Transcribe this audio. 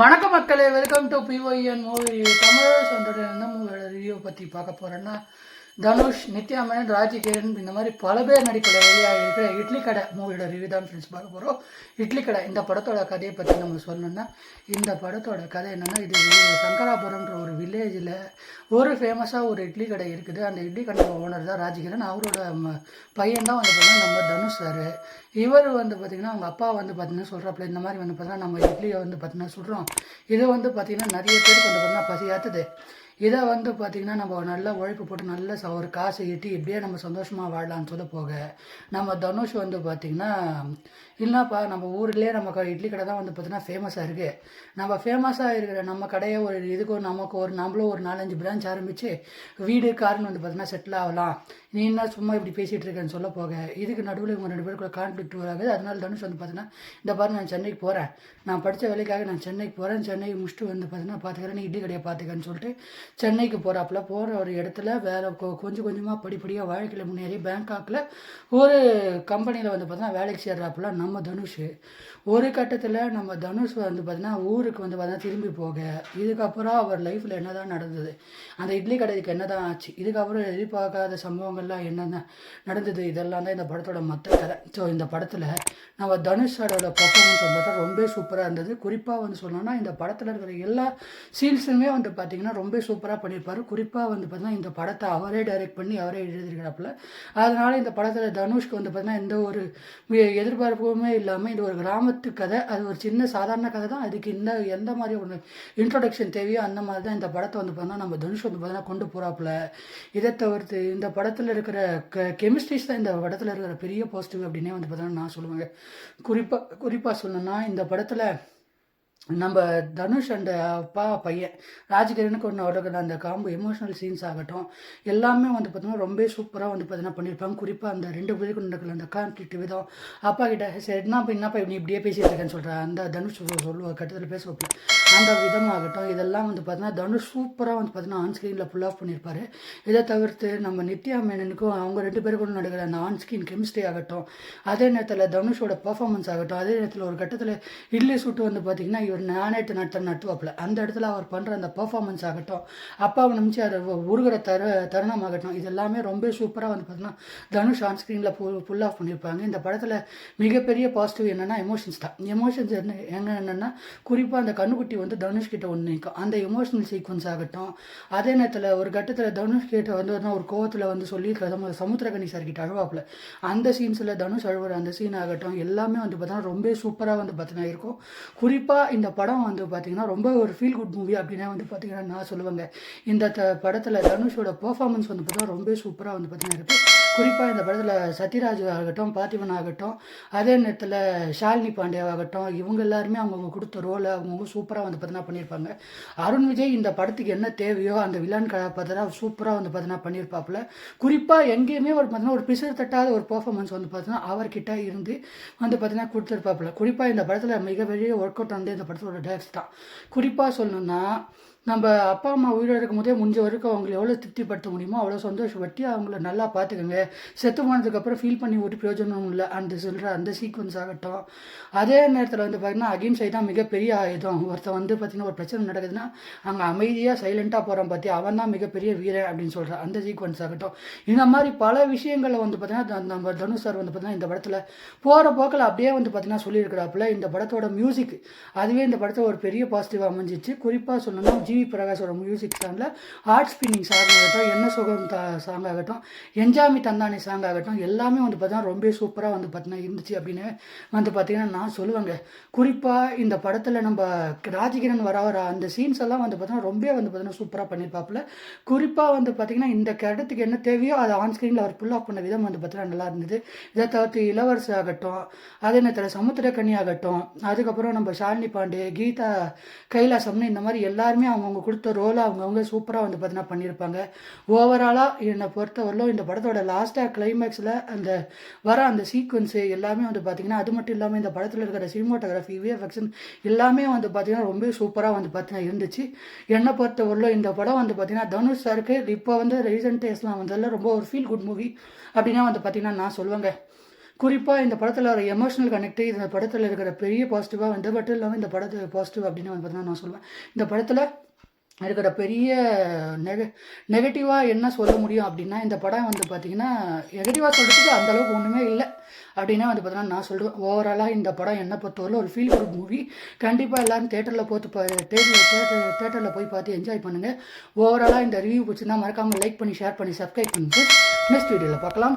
வணக்கம் மக்களே, welcome to பிஒய்என் movie Tamil சொந்தோட எந்த மூவியோட ரிவ்யூ பற்றி பார்க்க போகிறேன்னா, தனுஷ், நித்யா மேனன், ராஜகிரண் இந்த மாதிரி பல பேர் நடிப்பில் வெளியாக இருக்கிற இட்லி கடை மூவியோட ரிவ்யூ தான் ஃப்ரெண்ட்ஸ் பார்க்க போகிறோம். இட்லி கடை இந்த படத்தோட கதையை பற்றி நம்ம சொல்லணும்னா, இந்த படத்தோட கதை என்னென்னா, இது சங்கராபுரம்ன்ற ஒரு வில்லேஜில் ஒரு ஃபேமஸாக ஒரு இட்லி கடை இருக்குது. அந்த இட்லி கடை ஓனர் தான் ராஜகிரண். அவரோட பையன் தான் வந்து பார்த்திங்கன்னா நம்ம தனுஷ் சார். இவர் வந்து பார்த்திங்கன்னா அவங்க அப்பா வந்து பார்த்திங்கன்னா சொல்கிறாப்புல, இந்த மாதிரி வந்து பார்த்திங்கன்னா நம்ம இட்லியை வந்து பார்த்திங்கன்னா சொல்கிறோம். இது வந்து பார்த்திங்கன்னா நிறைய பேருக்கு வந்து பார்த்திங்கன்னா பசியாத்துது. இதை வந்து பார்த்திங்கன்னா நம்ம நல்லா உழைப்பு போட்டு நல்ல ஒரு காசை ஈட்டி இப்படியே நம்ம சந்தோஷமாக வாழலான்னு சொல்ல போக, நம்ம தனுஷ் வந்து பார்த்திங்கன்னா இல்லைப்பா நம்ம ஊர்லேயே நம்ம இட்லி கடை தான் வந்து பார்த்திங்கன்னா ஃபேமஸாக இருக்குது. நம்ம ஃபேமஸாக இருக்கிற நம்ம கடையை ஒரு இதுக்கும் நமக்கு நம்மளும் ஒரு 4-5 பிரான்ச் ஆரம்பித்து வீடு காருன்னு வந்து பார்த்திங்கன்னா செட்டில் ஆகலாம். நீ என்ன சும்மா இப்படி பேசிகிட்டு இருக்கேன்னு சொல்ல போக, இதுக்கு நடுவில் இவங்க 2 பேருக்குள்ள கான்ஃப்ளிக்ட் வராது. அதனால தனுஷ் வந்து பார்த்திங்கன்னா, இந்த பாரு நான் சென்னைக்கு போகிறேன், நான் படித்த வேலைக்காக நான் சென்னைக்கு போகிறேன், சென்னைக்கு முடிச்சுட்டு வந்து பார்த்திங்கன்னா பார்த்துக்கிறேன், நீ இட்லி கடையை பார்த்துக்கன்னு சொல்லிட்டு சென்னைக்கு போகிற ஒரு இடத்துல வேலை கொஞ்சம் கொஞ்சமாக படிப்படியாக வாழ்க்கையில் முன்னேறி பேங்காக்கில் ஒரு கம்பெனியில் வந்து பார்த்தீங்கன்னா வேலைக்கு சேர்றாப்புல நம்ம தனுஷ். ஒரு கட்டத்தில் நம்ம தனுஷ் வந்து பார்த்திங்கன்னா ஊருக்கு வந்து பார்த்தீங்கன்னா திரும்பி போக, இதுக்கப்புறம் அவர் லைஃப்பில் என்ன தான் நடந்தது, அந்த இட்லி கடைக்கு என்ன தான் ஆச்சு, இதுக்கப்புறம் எதிர்பார்க்காத சம்பவங்கள்லாம் என்னென்ன நடந்தது, இதெல்லாம் தான் இந்த படத்தோட மற்ற கதை. ஸோ இந்த படத்தில் நம்ம தனுஷோட பர்ஃபார்மன்ஸ் வந்து பார்த்தா ரொம்ப சூப்பராக இருந்தது. குறிப்பாக வந்து சொல்லணும்னா, இந்த படத்தில் இருக்கிற எல்லா சீன்ஸுமே வந்து பார்த்திங்கன்னா ரொம்ப சூப்பராக பண்ணியிருப்பார். குறிப்பாக வந்து பார்த்திங்கன்னா இந்த படத்தை அவரே டைரக்ட் பண்ணி அவரே எழுதியிருக்கிறாப்புல. அதனால் இந்த படத்தில் தனுஷ்க்கு வந்து பார்த்திங்கன்னா எந்த ஒரு எதிர்பார்ப்புமே இல்லாமல், இது ஒரு கிராமத்து கதை, அது ஒரு சின்ன சாதாரண கதை தான். அதுக்கு எந்த மாதிரி ஒரு இன்ட்ரொடக்ஷன் தேவையோ அந்த மாதிரி தான் இந்த படத்தை வந்து பார்த்தீங்கன்னா நம்ம தனுஷ் வந்து பார்த்தீங்கன்னா கொண்டு போகிறாப்புல. இதை தவிர்த்து இந்த படத்தில் இருக்கிற கெமிஸ்ட்ரிஸ் தான் இந்த படத்தில் இருக்கிற பெரிய பாசிட்டிவ் அப்படின்னே வந்து பார்த்தீங்கன்னா நான் சொல்லுவேங்க. குறிப்பாக சொல்லணும்னா, இந்த படத்தில் நம்ம தனுஷ் அண்ட் அப்பா பையன் ராஜகிரனுக்கு ஒன்று ஓடுகிற அந்த காம்பு எமோஷனல் சீன்ஸ் ஆகட்டும் எல்லாமே வந்து பார்த்தீங்கன்னா ரொம்ப சூப்பராக வந்து பார்த்தீங்கன்னா பண்ணியிருப்பாங்க. குறிப்பாக அந்த 2 பேருக்கு நடக்கிற அந்த கான்ஃப்ளிக்ட் விதம், அப்பா கிட்ட சரி என்னப்பா நீ இப்படியே பேசிட்டு இருக்கேன்னு சொல்கிறேன் அந்த தனுஷ் சொல்லுவார் கட்டத்தில் பேசுவாப்புல, அந்த விதமாகட்டும் இதெல்லாம் வந்து பார்த்தீங்கன்னா தனுஷ் சூப்பராக வந்து பார்த்தீங்கன்னா ஆன் ஸ்க்ரீனில் ஃபுல் ஆஃப் பண்ணியிருப்பார். இதை தவிர்த்து நம்ம நித்யா மேனனுக்கும் அவங்க 2 பேருக்கும் நடக்கிற அந்த ஆன் ஸ்க்ரீன் கெமிஸ்ட்ரி ஆகட்டும், அதே நேரத்தில் தனுஷோட பர்ஃபார்மன்ஸ் ஆகட்டும், அதே நேரத்தில் ஒரு கட்டத்தில் இட்லி சூட்டு வந்து பார்த்திங்கன்னா இவர் நானேட்டு நட்டுவாப்பில், அந்த இடத்துல அவர் பண்ணுற அந்த பர்ஃபார்மன்ஸ் ஆகட்டும், அப்பாவை நினச்சி அதை உருகிற தருணம் ஆகட்டும், இது எல்லாமே ரொம்ப சூப்பராக வந்து பார்த்தீங்கன்னா தனுஷ் ஆன் ஸ்க்ரீனில் ஃபுல் ஆஃப் பண்ணியிருப்பாங்க. இந்த படத்தில் மிகப்பெரிய பாசிட்டிவ் என்னென்னா எமோஷன்ஸ் தான். எமோஷன்ஸ் என்னென்னா குறிப்பாக அந்த கண்ணுக்குட்டி வந்து தனுஷ்கிட்ட ஒன்று நிற்கும், அந்த எமோஷனல் சீக்வன்ஸ் ஆகட்டும். அதே நேரத்தில் ஒரு கட்டத்தில் தனுஷ்கிட்ட வந்து ஒரு கோவத்தில் வந்து சொல்லி சமுத்திரகனி சார்கிட்ட அழுவாப்பில், அந்த சீன்ஸில் தனுஷ் அழுவுற அந்த சீன் ஆகட்டும் எல்லாமே வந்து பார்த்தீங்கன்னா ரொம்ப சூப்பராக வந்து பார்த்தீங்கன்னா இருக்கும். குறிப்பாக இந்த படம் வந்து பார்த்திங்கன்னா ரொம்ப ஒரு ஃபீல் குட் மூவி அப்படின்னா வந்து பார்த்திங்கன்னா நான் சொல்லுவேங்க. இந்த படத்தில் தனுஷோட பர்ஃபார்மன்ஸ் வந்து பார்த்தீங்கன்னா ரொம்ப சூப்பராக வந்து பார்த்திங்கன்னா இருக்குது. குறிப்பாக இந்த படத்தில் சத்யராஜ் ஆகட்டும், பார்த்திபன் ஆகட்டும், அதே நேரத்தில் ஷாலினி பாண்டியாவாகட்டும், இவங்க எல்லாருமே அவங்கவுங்க கொடுத்த ரோலை அவங்கவுங்க சூப்பராக வந்து பார்த்தீங்கன்னா பண்ணியிருப்பாங்க. அருண் விஜய் இந்த படத்துக்கு என்ன தேவையோ அந்த வில்லன் கதாபாத்திரம் சூப்பராக வந்து பார்த்தீங்கன்னா பண்ணியிருப்பாப்புல. குறிப்பாக எங்கேயுமே ஒரு பார்த்தீங்கன்னா ஒரு பிசர் தட்டாத ஒரு பர்ஃபார்மன்ஸ் வந்து பார்த்தீங்கன்னா அவர்கிட்ட இருந்து வந்து பார்த்தீங்கன்னா கொடுத்துருப்பாப்புல. குறிப்பாக இந்த படத்தில் மிகப்பெரிய ஒர்க் அவுட் வந்து இந்த படத்தோட டைரக்டர் தான். குறிப்பாக சொல்லணும்னா, நம்ம அப்பா அம்மா உயிரோடு இருக்கும் போதே முடிஞ்ச வரைக்கும் அவங்களை எவ்வளோ திருப்திப்படுத்த முடியுமோ அவ்வளோ சந்தோஷப்பட்டு அவங்கள நல்லா பார்த்துக்கோங்க, செத்து போனதுக்கப்புறம் ஃபீல் பண்ணி ஒரு பிரயோஜனம் இல்லை அந்த சொல்கிற அந்த சீக்வன்ஸ் ஆகட்டும். அதே நேரத்தில் வந்து பார்த்திங்கன்னா அகிம்சை தான் மிகப்பெரிய ஆயுதம். ஒருத்தன் வந்து பார்த்திங்கன்னா ஒரு பிரச்சனை நடக்குதுன்னா அங்கே அமைதியாக சைலண்ட்டாக போகிறான் பார்த்தி, அவன் தான் மிகப்பெரிய வீரன் அப்படின்னு சொல்கிறான் அந்த சீக்வன்ஸ் ஆகட்டும். இந்த மாதிரி பல விஷயங்களை வந்து பார்த்திங்கன்னா நம்ம தனுஷ் சார் வந்து பார்த்திங்கன்னா இந்த படத்தில் போகிற போக்கில் அப்படியே வந்து பார்த்திங்கன்னா சொல்லியிருக்கிறாப்புல. இந்த படத்தோட மியூசிக் அதுவே இந்த படத்தை ஒரு பெரிய பாசிட்டிவாக அமைஞ்சிச்சு. குறிப்பாக சொல்லணும்னா ஜிவி பிரகாஷோட மியூசிக் சாங்கில் ஹார்ட் ஸ்பின்னிங் சாங் ஆகட்டும், என்ன சுகம் சாங் ஆகட்டும், என்ஜாமி தந்தானி சாங் ஆகட்டும் எல்லாமே வந்து பார்த்தீங்கன்னா ரொம்ப சூப்பராக வந்து பார்த்தீங்கன்னா இருந்துச்சு அப்படின்னு வந்து பார்த்தீங்கன்னா நான் சொல்லுவேங்க. குறிப்பாக இந்த படத்தில் நம்ம ராஜகிரண் வர அந்த சீன்ஸ் எல்லாம் வந்து பார்த்தீங்கன்னா ரொம்ப வந்து பார்த்தீங்கன்னா சூப்பராக பண்ணியிருப்பாப்புல. குறிப்பாக வந்து பார்த்தீங்கன்னா இந்த இடத்துக்கு என்ன தேவையோ அதை ஆன் ஸ்க்ரீனில் அவர் ஃபுல் ஆஃப் பண்ண விதம் வந்து பார்த்தீங்கன்னா நல்லா இருந்தது. இதை தவிர்த்து இளவரசு ஆகட்டும், அதே நேரத்தில் சமுத்திரக்கனி ஆகட்டும், அதுக்கப்புறம் நம்ம ஷாலினி பாண்டே, கீதா கைலாசம்னு இந்த மாதிரி எல்லாருமே அவங்கவுங்க கொடுத்த ரோலை அவங்கவுங்க சூப்பராக வந்து பார்த்தீங்கன்னா பண்ணியிருப்பாங்க. ஓவராலாக என்னை பொறுத்தவரையிலும் இந்த படத்தோட லாஸ்ட்டாக கிளைமேக்ஸில் அந்த சீக்வன்ஸு எல்லாமே வந்து பார்த்திங்கன்னா, அது மட்டும் இல்லாமல் இந்த படத்தில் இருக்கிற சினிமாட்டோகிராஃபி விஎஃப்எக்ஸ் எல்லாமே வந்து பார்த்திங்கன்னா ரொம்ப சூப்பராக வந்து பார்த்தீங்கன்னா இருந்துச்சு. என்னை பொறுத்தவரையிலும் இந்த படம் வந்து பார்த்திங்கன்னா தனுஷ் சாருக்கு இப்போ வந்து ரீசெண்ட் டேஸ்லாம் வந்ததில் ரொம்ப ஒரு ஃபீல் குட் மூவி அப்படின்னா வந்து பார்த்திங்கன்னா நான் சொல்லுவேங்க. குறிப்பாக இந்த படத்தில் ஒரு எமோஷனல் கனெக்ட் இந்த படத்தில் இருக்கிற பெரிய பாசிட்டிவாக வந்து மட்டும் இல்லாமல் இந்த படத்து பாசிட்டிவ் அப்படின்னு வந்து பார்த்தீங்கன்னா நான் சொல்லுவேன். இந்த படத்தில் இருக்கிற பெரிய நெகட்டிவாக என்ன சொல்ல முடியும் அப்படின்னா, இந்த படம் வந்து பார்த்திங்கன்னா நெகட்டிவாக சொல்கிறதுக்கு அந்தளவுக்கு ஒன்றுமே இல்லை அப்படின்னா வந்து பார்த்தீங்கன்னா நான் சொல்லுவேன். ஓவராலாக இந்த படம் என்னை பொறுத்தவரை ஒரு ஃபீல் குட் மூவி. கண்டிப்பாக எல்லோரும் தேட்டரில் தேட்டரில் போய் பார்த்து என்ஜாய் பண்ணுங்கள். ஓவராலாக இந்த ரிவ்யூ பிடிச்சிருந்தா மறக்காமல் லைக் பண்ணி ஷேர் பண்ணி சப்ஸ்கிரைப் பண்ணிட்டு நெக்ஸ்ட் வீடியோவில் பார்க்கலாம்.